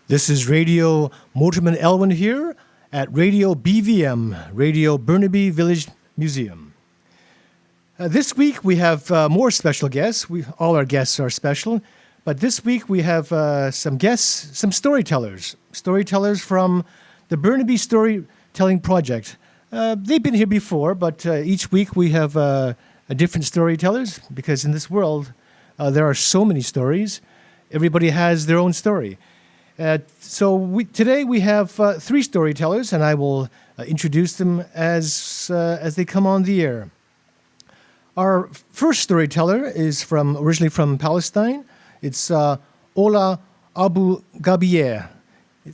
This is Radio Motorman Elwin here at Radio BVM, Radio Burnaby Village Museum. This week we have more special guests. All our guests are special, but this week we have some guests, some storytellers from the Burnaby Storytelling Project. They've been here before, but each week we have a different storytellers because in this world there are so many stories. Everybody has their own story. Today we have three storytellers, and I will introduce them as they come on the air. Our first storyteller is originally from Palestine. It's Ola Abu Gabier.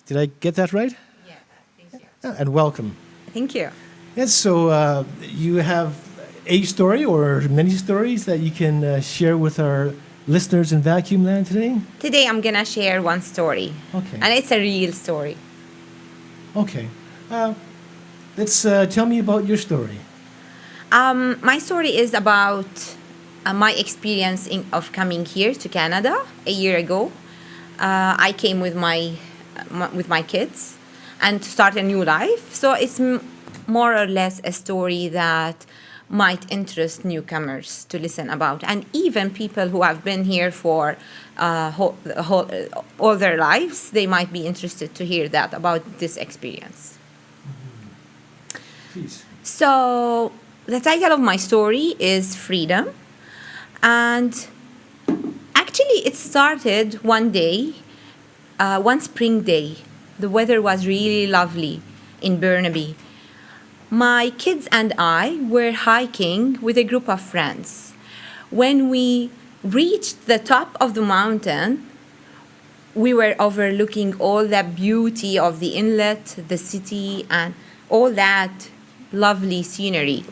Did I get that right? Yes, thank you. And welcome. Thank you. Yes, so you have a story or many stories that you can share with our listeners in Vacuum Land today? Today I'm going to share one story. Okay. And it's a real story. Okay. Let's tell me about your story. My story is about my experience of coming here to Canada a year ago. I came with my kids and to start a new life. So it's more or less a story that might interest newcomers to listen about, and even people who have been here for all their lives, they might be interested to hear that about this experience. Please. So the title of my story is Freedom, and actually it started one day, one spring day. The weather was really lovely in Burnaby. My kids and I were hiking with a group of friends. When we reached the top of the mountain, we were overlooking all the beauty of the inlet, the city, and all that lovely scenery.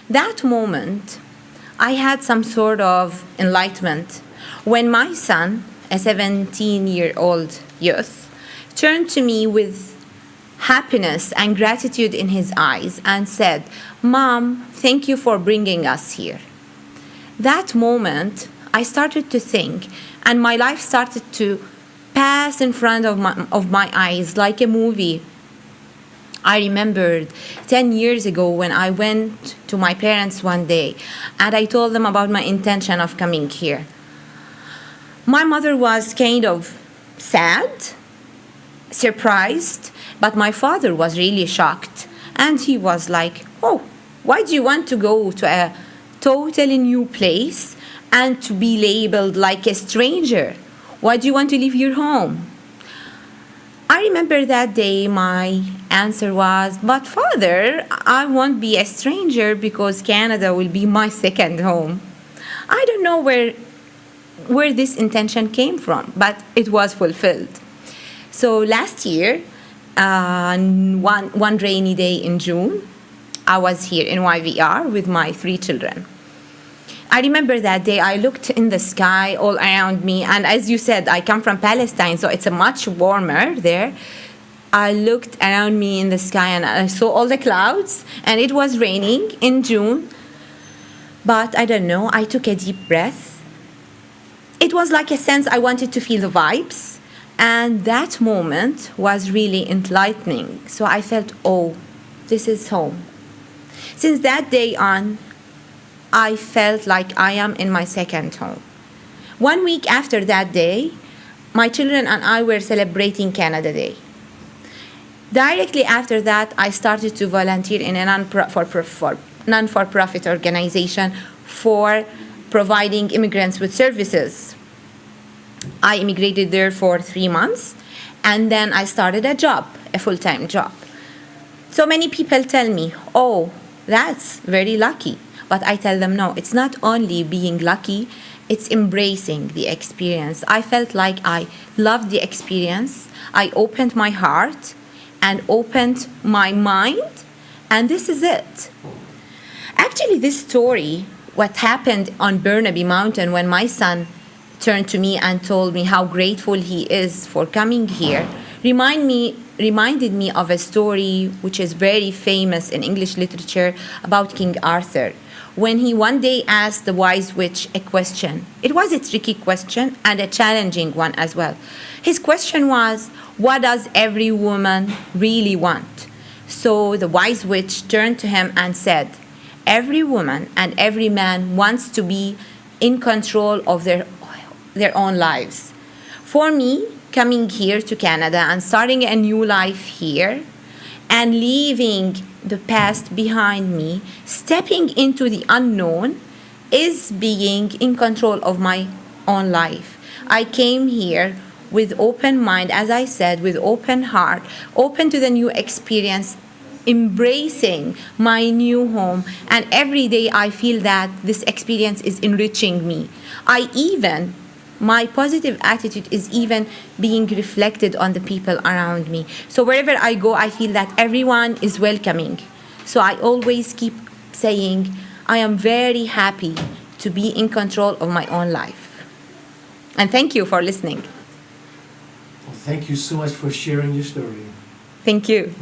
That moment, I had some sort of enlightenment when my son, a 17-year-old youth, turned to me with happiness and gratitude in his eyes and said, "Mom, thank you for bringing us here." That moment, I started to think, and my life started to pass in front of my eyes like a movie. I remembered 10 years ago when I went to my parents one day and I told them about my intention of coming here. My mother was kind of sad, surprised, but my father was really shocked, and he was like, "Oh, why do you want to go to a totally new place and to be labeled like a stranger? Why do you want to leave your home?" I remember that day my answer was, "But father, I won't be a stranger because Canada will be my second home." I don't know where this intention came from, but it was fulfilled. So last year, one rainy day in June, I was here in YVR with my 3 children. I remember that day I looked in the sky all around me, and as you said, I come from Palestine, so it's much warmer there. I looked around me in the sky and I saw all the clouds, and it was raining in June. But I don't know, I took a deep breath. It was like a sense I wanted to feel the vibes. And that moment was really enlightening. So I felt, oh, this is home. Since that day on, I felt like I am in my second home. 1 week after that day, my children and I were celebrating Canada Day. Directly after that, I started to volunteer in a non-for-profit organization for providing immigrants with services. I immigrated there for 3 months, and then I started a job, a full-time job. So many people tell me, "Oh, that's very lucky." But I tell them, no, it's not only being lucky, it's embracing the experience. I felt like I loved the experience. I opened my heart and opened my mind, and this is it. Actually, this story, what happened on Burnaby Mountain when my son turned to me and told me how grateful he is for coming here, reminded me of a story which is very famous in English literature about King Arthur, when he one day asked the wise witch a question. It was a tricky question and a challenging one as well. His question was, what does every woman really want? So the wise witch turned to him and said, every woman and every man wants to be in control of their own lives. For me, coming here to Canada and starting a new life here and leaving the past behind me, stepping into the unknown is being in control of my own life. I came here with open mind, as I said, with open heart, open to the new experience, embracing my new home, and every day I feel that this experience is enriching me. My positive attitude is even being reflected on the people around me. So wherever I go, I feel that everyone is welcoming. So I always keep saying, I am very happy to be in control of my own life. And thank you for listening. Well, thank you so much for sharing your story. Thank you.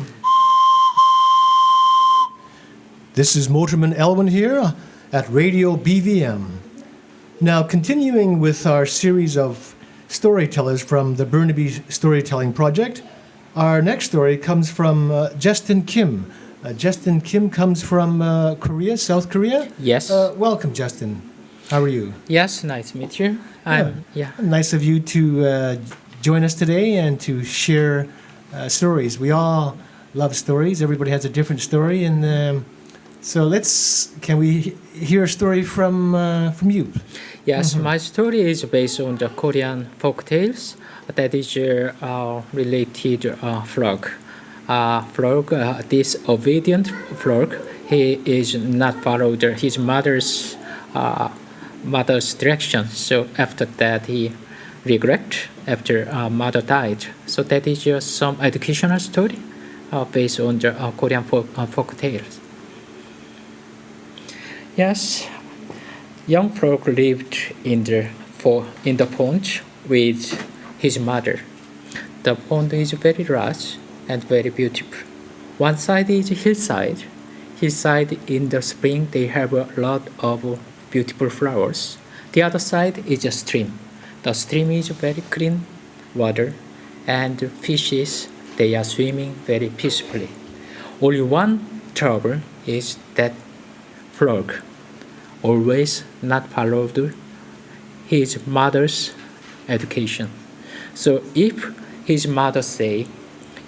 This is Motorman Elwin here at Radio BVM. Now, continuing with our series of storytellers from the Burnaby Storytelling Project, our next story comes from Justin Kim. Justin Kim comes from Korea, South Korea? Yes. Welcome, Justin. How are you? Yes, nice to meet you. Nice of you to join us today and to share stories. We all love stories. Everybody has a different story, and so can we hear a story from you? Yes, my story is based on the Korean folk tales that is related frog. Frog, this obedient frog, he is not followed his mother's direction. So after that, he regret after mother died. So that is some educational story based on the Korean folk tales. Yes, young frog lived in the pond with his mother. The pond is very large and very beautiful. One side is hillside. Hillside in the spring they have a lot of beautiful flowers. The other side is a stream. The stream is very clean water, and the fishes they are swimming very peacefully. Only one trouble is that frog always not followed his mother's education. So if his mother say,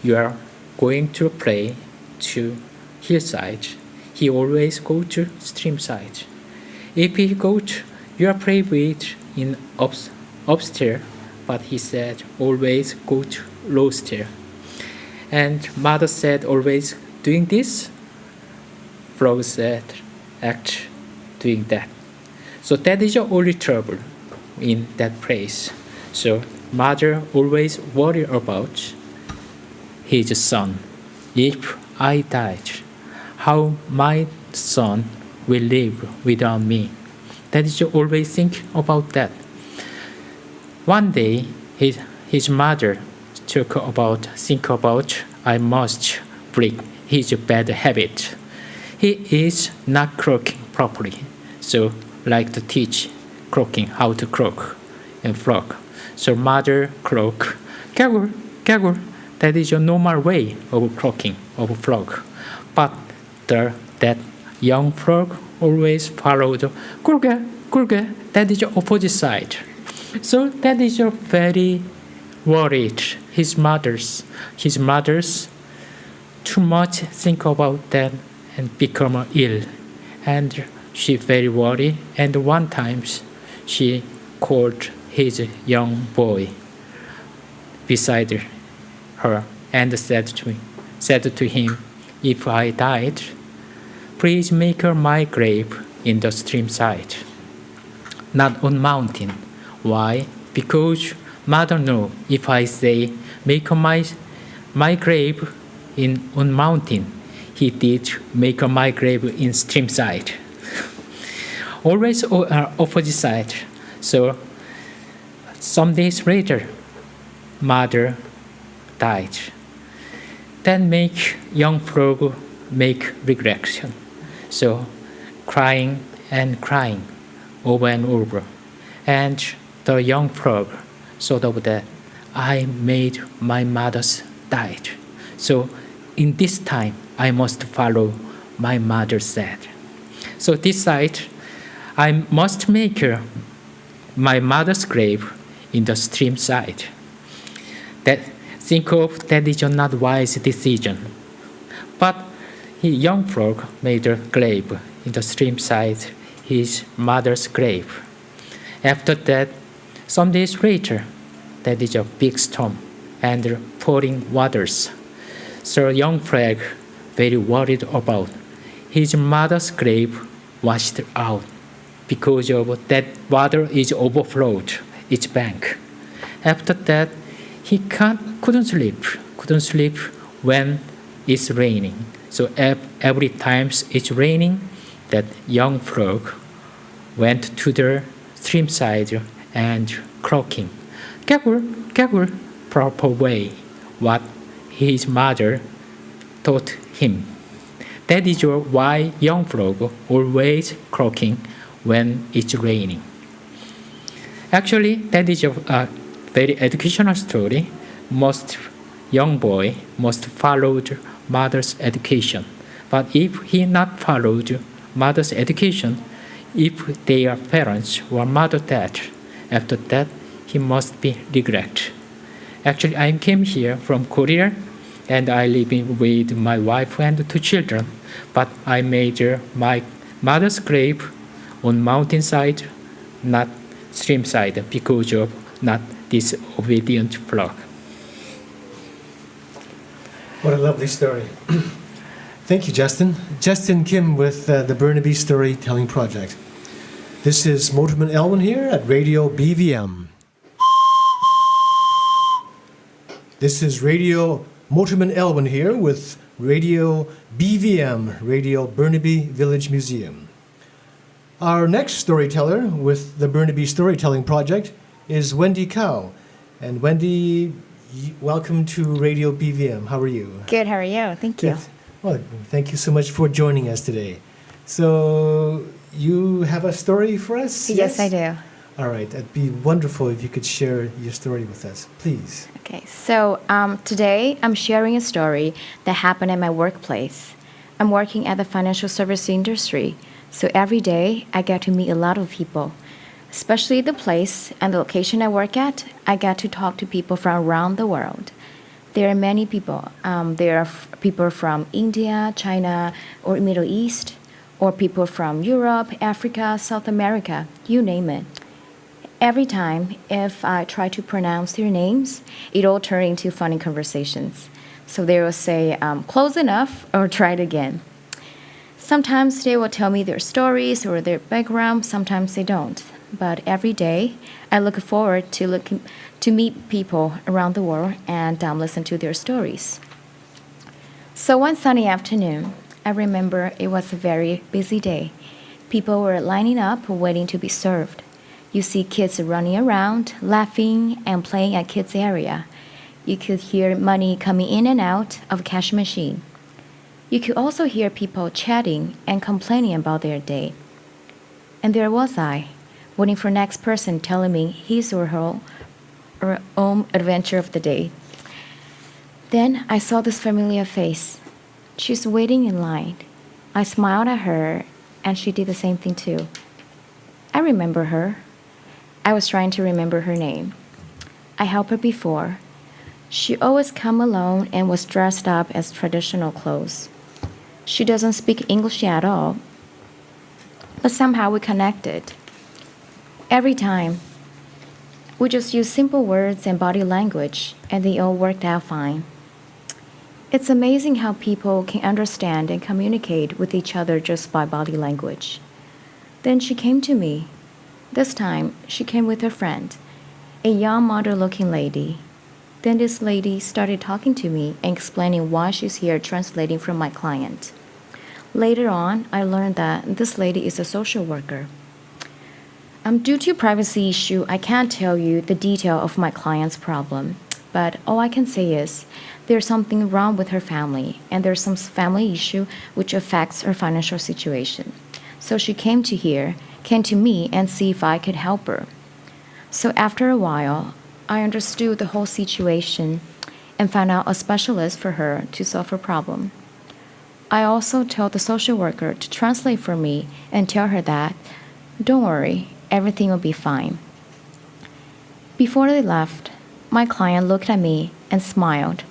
you are going to play to hillside, he always go to stream side. If he go to your play with in upstairs, but he said always go to low stair. And mother said always doing this, frog said act doing that. So that is your only trouble in that place. So mother always worry about his son. If I died, how my son will live without me? That is always think about that. One day, his mother think about I must break his bad habit. He is not croaking properly, so like to teach croaking, how to croak and frog. So mother croak, gaggle, gaggle. That is your normal way of croaking of a frog. But that young frog always followed gurga, gurga. That is your opposite side. So that is your very worried. His mother's too much think about that and become ill, and she very worried. And one time she called his young boy beside her and said to him, if I died, please make my grave in the stream side, not on mountain. Why? Because mother know if I say make my grave on mountain, he did make my grave in stream side. Always opposite side. So some days later, mother died. Then make young frog make regression. So crying and crying over and over. And the young frog thought of that I made my mother's died. So in this time, I must follow my mother said. So decide I must make my mother's grave in the stream side. Think of that is a not wise decision. But young frog made a grave in the stream side, his mother's grave. After that, some days later, that is a big storm and pouring waters. So young frog very worried about his mother's grave washed out because of that water is overflowed its bank. After that, he couldn't sleep when it's raining. So every time it's raining, that young frog went to the stream side and croaking, careful, proper way, what his mother taught him. That is why young frog always croaking when it's raining. Actually, that is a very educational story. Most young boy must follow the mother's education. But if he not followed mother's education, if their parents or mother dead, after that he must be regret. Actually, I came here from Korea, and I living with my wife and 2 children. But I made my mother's grave on mountainside, not stream side, because of not disobedient flock. What a lovely story. Thank you, Justin. Justin Kim with the Burnaby Storytelling Project. This is Motorman Elwin here at Radio BVM. This is Radio Motorman Elwin here with Radio BVM, Radio Burnaby Village Museum. Our next storyteller with the Burnaby Storytelling Project is Wendy Cow. And Wendy, welcome to Radio BVM. How are you? Good, how are you? Thank you. Good. Well, thank you so much for joining us today. So, you have a story for us? Yes, I do. All right, it'd be wonderful if you could share your story with us, please. Okay, so today I'm sharing a story that happened at my workplace. I'm working at the financial service industry, so every day I get to meet a lot of people. Especially the place and the location I work at, I get to talk to people from around the world. There are many people. There are people from India, China, or Middle East, or people from Europe, Africa, South America, you name it. Every time, if I try to pronounce their names, it all turns into funny conversations. So they will say, close enough, or try it again. Sometimes they will tell me their stories or their background, sometimes they don't. But every day, I look forward to meet people around the world and listen to their stories. So one sunny afternoon, I remember it was a very busy day. People were lining up, waiting to be served. You see kids running around, laughing, and playing at kids' area. You could hear money coming in and out of a cash machine. You could also hear people chatting and complaining about their day. And there was I, waiting for next person telling me his or her own adventure of the day. Then I saw this familiar face. She's waiting in line. I smiled at her, and she did the same thing too. I remember her. I was trying to remember her name. I helped her before. She always come alone and was dressed up as traditional clothes. She doesn't speak English at all, but somehow we connected. Every time, we just use simple words and body language, and they all worked out fine. It's amazing how people can understand and communicate with each other just by body language. Then she came to me. This time, she came with her friend, a young model-looking lady. Then this lady started talking to me and explaining why she's here translating from my client. Later on, I learned that this lady is a social worker. Due to privacy issue, I can't tell you the detail of my client's problem, but all I can say is there's something wrong with her family, and there's some family issue which affects her financial situation. So she came to me and see if I could help her. So after a while, I understood the whole situation and found out a specialist for her to solve her problem. I also told the social worker to translate for me and tell her that, don't worry, everything will be fine. Before they left, my client looked at me and smiled,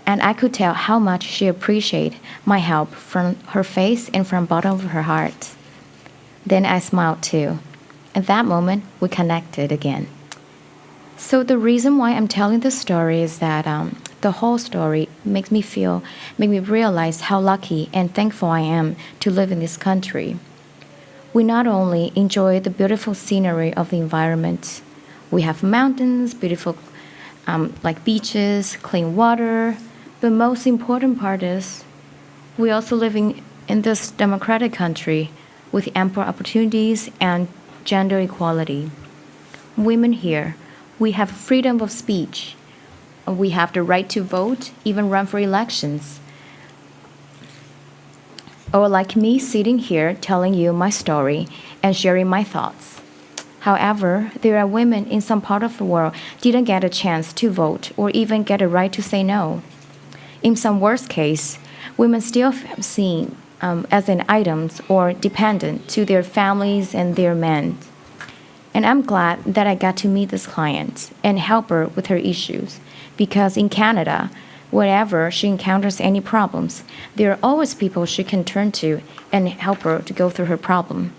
and I could tell how much she appreciated my help from her face and from the bottom of her heart. Then I smiled too. At that moment, we connected again. So the reason why I'm telling this story is that the whole story makes me realize how lucky and thankful I am to live in this country. We not only enjoy the beautiful scenery of the environment, we have mountains, beautiful like beaches, clean water, but most important part is we also live in this democratic country with ample opportunities and gender equality. Women here, we have freedom of speech. We have the right to vote, even run for elections. Or like me sitting here telling you my story and sharing my thoughts. However, there are women in some part of the world didn't get a chance to vote or even get a right to say no. In some worst case, women still seen as an items or dependent to their families and their men. And I'm glad that I got to meet this client and help her with her issues, because in Canada, whenever she encounters any problems, there are always people she can turn to and help her to go through her problem.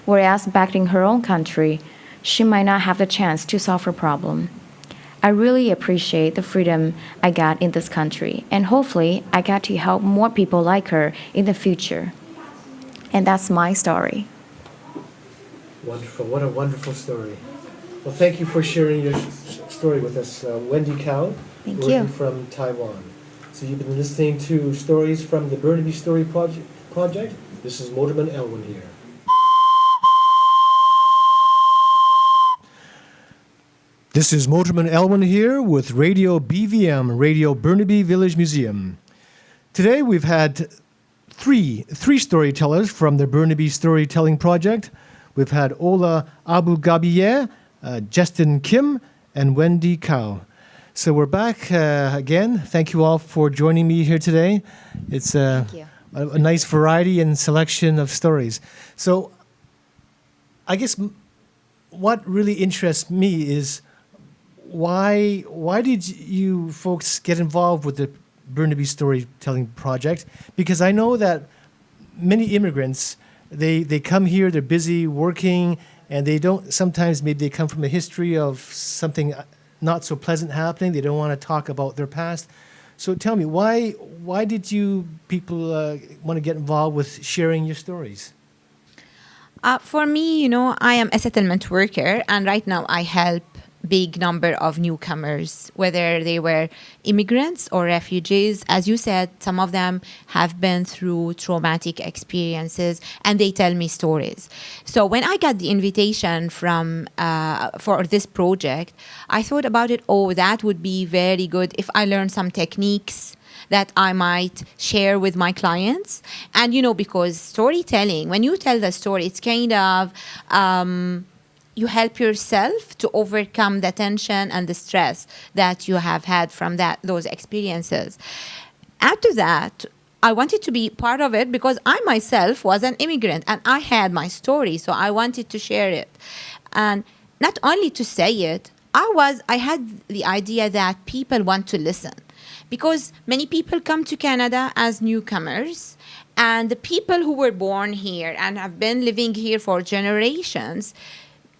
Whereas back in her own country, she might not have the chance to solve her problem. I really appreciate the freedom I got in this country, and hopefully I got to help more people like her in the future. And that's my story. Wonderful. What a wonderful story. Well, thank you for sharing your story with us, Wendy Cao, Thank working you. from Taiwan. So you've been listening to stories from the Burnaby Story Project. This is Motorman Elwin here. This is Motorman Elwin here with Radio BVM, Radio Burnaby Village Museum. Today we've had three storytellers from the Burnaby Storytelling Project. We've had Ola Abu Gabiye, Justin Kim, and Wendy Cao. So we're back again. Thank you all for joining me here today. It's a nice variety and selection of stories. So I guess what really interests me is why did you folks get involved with the Burnaby Storytelling Project? Because I know that many immigrants, they come here, they're busy working, and they don't, sometimes maybe they come from a history of something not so pleasant happening. They don't want to talk about their past. So tell me, why did you people want to get involved with sharing your stories? For me, I am a settlement worker, and right now I help big number of newcomers, whether they were immigrants or refugees. As you said, some of them have been through traumatic experiences, and they tell me stories. So when I got the invitation from for this project, I thought about it. Oh, that would be very good if I learn some techniques that I might share with my clients. And because storytelling, when you tell the story, it's kind of you help yourself to overcome the tension and the stress that you have had from those experiences. After that, I wanted to be part of it because I myself was an immigrant and I had my story, so I wanted to share it. And not only to say it, I had the idea that people want to listen, because many people come to Canada as newcomers, and the people who were born here and have been living here for generations,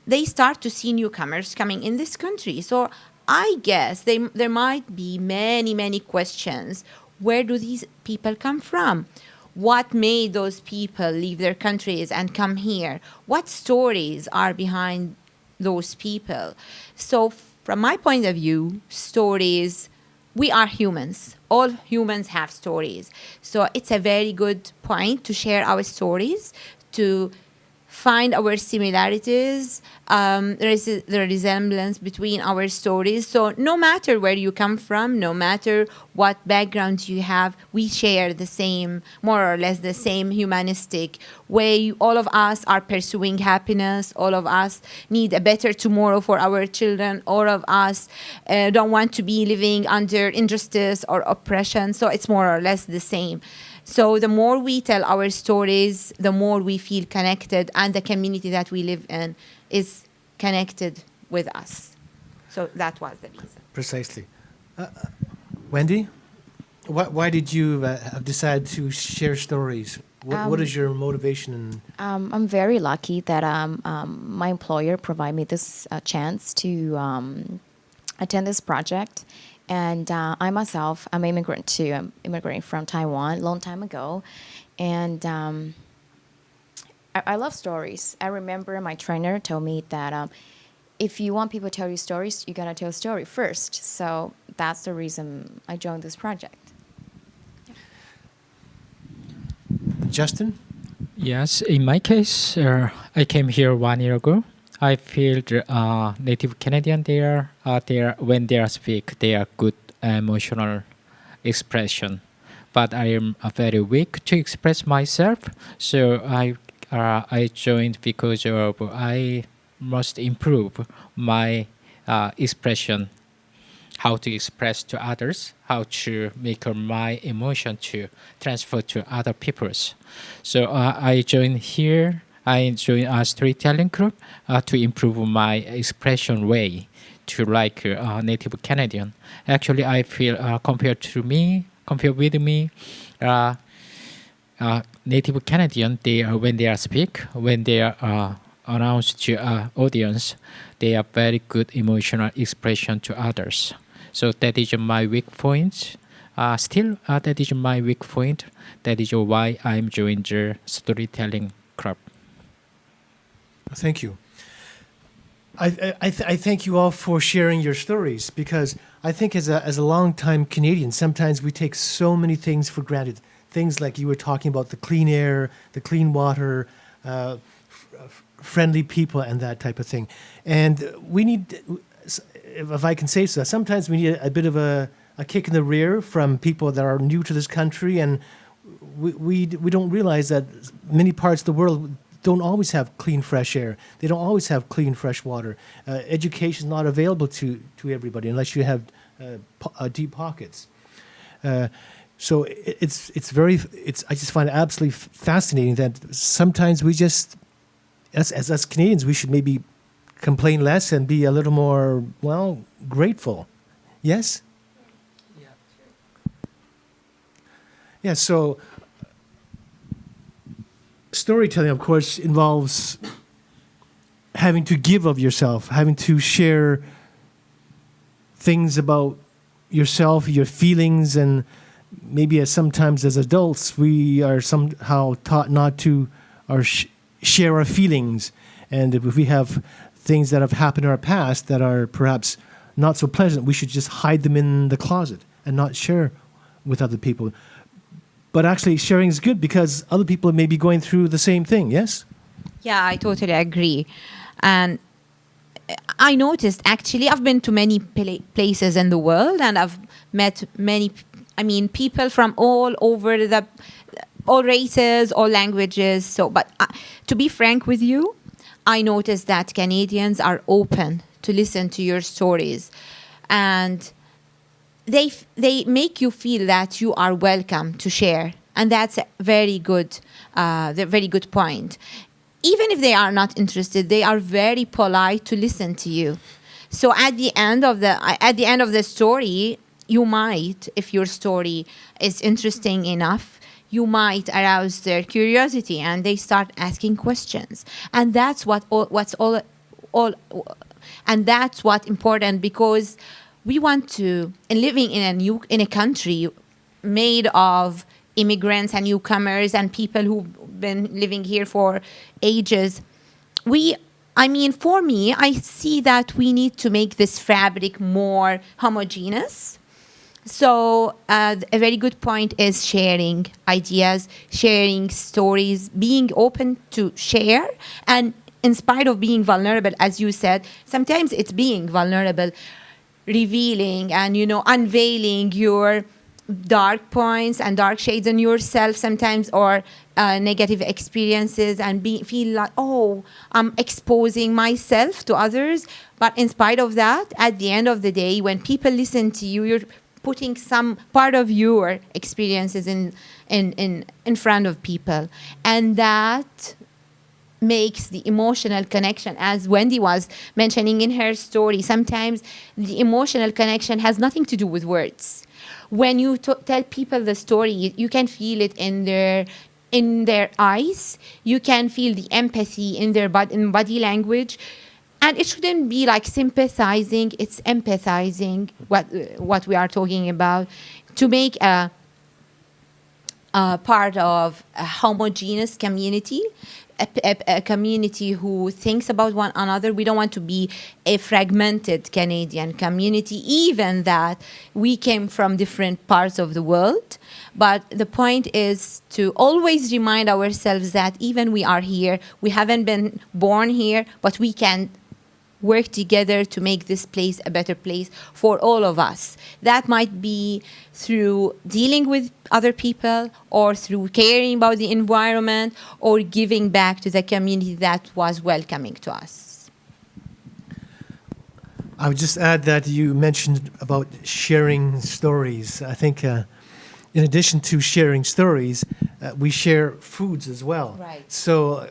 they start to see newcomers coming in this country. So I guess there might be many, many questions. Where do these people come from? What made those people leave their countries and come here? What stories are behind those people? So from my point of view, stories, we are humans. All humans have stories. So it's a very good point to share our stories, to find our similarities, the resemblance between our stories. So no matter where you come from, no matter what background you have, we share the same, more or less the same humanistic way. All of us are pursuing happiness. All of us need a better tomorrow for our children. All of us don't want to be living under injustice or oppression. So it's more or less the same. So the more we tell our stories, the more we feel connected, and the community that we live in is connected with us. So that was the reason. Precisely. Wendy, why did you decide to share stories? What is your motivation? I'm very lucky that my employer provided me this chance to attend this project. And I myself, I'm immigrant too. I'm immigrating from Taiwan a long time ago. And I love stories. I remember my trainer told me that if you want people to tell you stories, you got to tell a story first. So that's the reason I joined this project. Justin? Yes, in my case, I came here 1 year ago. I feel Native Canadian when they speak, they are good emotional expression. But I am very weak to express myself, so I joined because of I must improve my expression, how to express to others, how to make my emotion to transfer to other people's. So I joined here. I joined a storytelling group to improve my expression way to like Native Canadian. Actually, I feel compared with me, Native Canadian, when they speak, when they are announced to audience, they are very good emotional expression to others. So that is my weak point. That is my weak point. That is why I'm joining the storytelling club. Thank you. I thank you all for sharing your stories, because I think as a long-time Canadian, sometimes we take so many things for granted. Things like you were talking about, the clean air, the clean water, friendly people, and that type of thing. And we need, if I can say so, sometimes we need a bit of a kick in the rear from people that are new to this country, and we don't realize that many parts of the world don't always have clean, fresh air. They don't always have clean, fresh water. Education is not available to everybody unless you have deep pockets. So I just find it absolutely fascinating that sometimes we just, as us Canadians, we should maybe complain less and be a little more, grateful. Yes? Yeah. Yeah, so storytelling, of course, involves having to give of yourself, having to share things about yourself, your feelings, and maybe sometimes as adults, we are somehow taught not to share our feelings. And if we have things that have happened in our past that are perhaps not so pleasant, we should just hide them in the closet and not share with other people. But actually, sharing is good because other people may be going through the same thing, yes? Yeah, I totally agree. And I noticed, actually, I've been to many places in the world, and I've met people from all over all races, all languages. So, but to be frank with you, I noticed that Canadians are open to listen to your stories, and they make you feel that you are welcome to share, and that's a very good point. Even if they are not interested, they are very polite to listen to you. So at the end of the story, you might, if your story is interesting enough, you might arouse their curiosity, and they start asking questions, and that's and that's what important, because we want to, and living in a country made of immigrants and newcomers and people who've been living here for ages. For me, I see that we need to make this fabric more homogeneous, So a very good point is sharing ideas, sharing stories, being open to share, and in spite of being vulnerable, as you said, sometimes it's being vulnerable, revealing and unveiling your dark points and dark shades in yourself sometimes, or negative experiences, and feel like, oh, I'm exposing myself to others. But in spite of that, at the end of the day, when people listen to you, you're putting some part of your experiences in front of people, and that makes the emotional connection, as Wendy was mentioning in her story. Sometimes the emotional connection has nothing to do with words. When you tell people the story, you can feel it in their eyes. You can feel the empathy in their body language. And it shouldn't be like sympathizing, it's empathizing, what we are talking about, to make a part of a homogeneous community, a community who thinks about one another. We don't want to be a fragmented Canadian community, even that we came from different parts of the world. But the point is to always remind ourselves that even we are here, we haven't been born here, but we can work together to make this place a better place for all of us. That might be through dealing with other people, or through caring about the environment, or giving back to the community that was welcoming to us. I would just add that you mentioned about sharing stories. I think in addition to sharing stories, we share foods as well. Right. So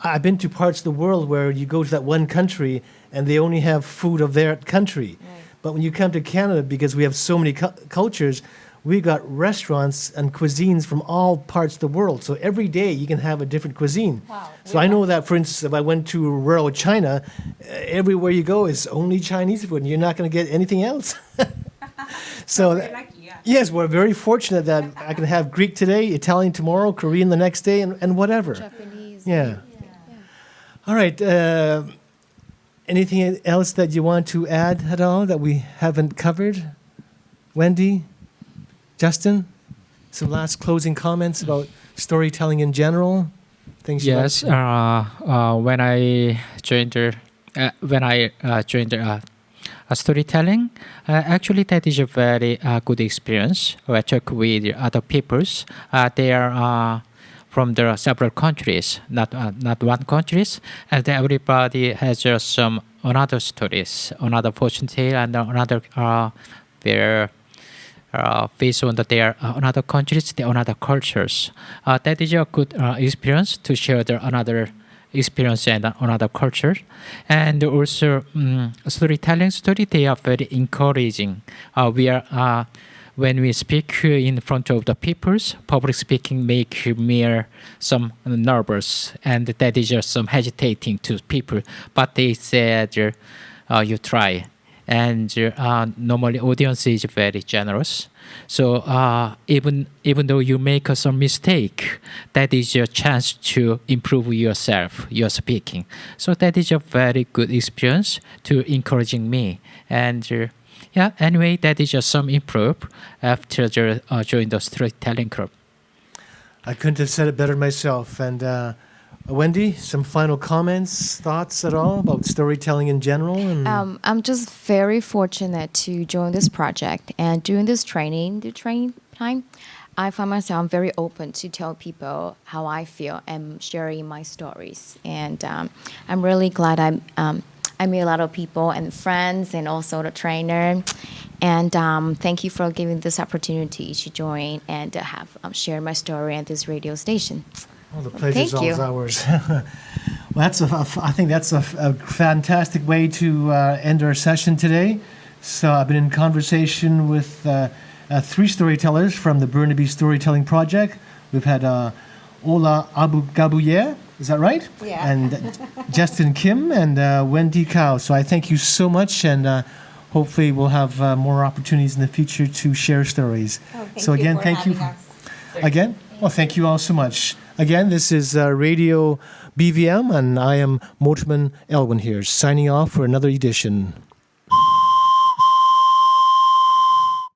I've been to parts of the world where you go to that one country and they only have food of their country. Right. But when you come to Canada, because we have so many cultures, we got restaurants and cuisines from all parts of the world. So every day you can have a different cuisine. Wow. So I know that, for instance, if I went to rural China, everywhere you go is only Chinese food, and you're not going to get anything else. So We're lucky, yeah. yes, we're very fortunate that I can have Greek today, Italian tomorrow, Korean the next day, and whatever. Japanese. Yeah. All right. Anything else that you want to add at all that we haven't covered? Wendy? Justin? Some last closing comments about storytelling in general? Things you Yes, like to- when I joined storytelling, actually that is a very good experience. I talk with other peoples. They are from the several countries, not one countries, and everybody has just some another stories, another fortune tale, and another their based on their another countries, their another cultures. That is a good experience to share the another experience and another culture. And also storytelling story, they are very encouraging. We are when we speak in front of the peoples, public speaking make me some nervous, and that is just some hesitating to people. But they said you try, and normally audience is very generous. So even though you make some mistake, that is your chance to improve yourself, your speaking. So that is a very good experience to encouraging me. And yeah, anyway, that is just some improve after join the storytelling club. I couldn't have said it better myself. And Wendy, some final comments, thoughts at all about storytelling in general? And I'm just very fortunate to join this project, and during the training time, I find myself very open to tell people how I feel and sharing my stories. And I'm really glad I meet a lot of people and friends, and also the trainer. And thank you for giving this opportunity to join and have share my story at this radio station. well, the pleasure's Thank you. all ours. Well, I think that's a fantastic way to end our session today. So I've been in conversation with 3 storytellers from the Burnaby Storytelling Project. We've had Ola Abu Gabouye, is that right? Yeah. And Justin Kim and Wendy Kao. So I thank you so much, and hopefully we'll have more opportunities in the future to share stories. So again, thank you. Again, well, thank you all so much. Again, this is Radio BVM, and I am Motorman Elwin here, signing off for another edition.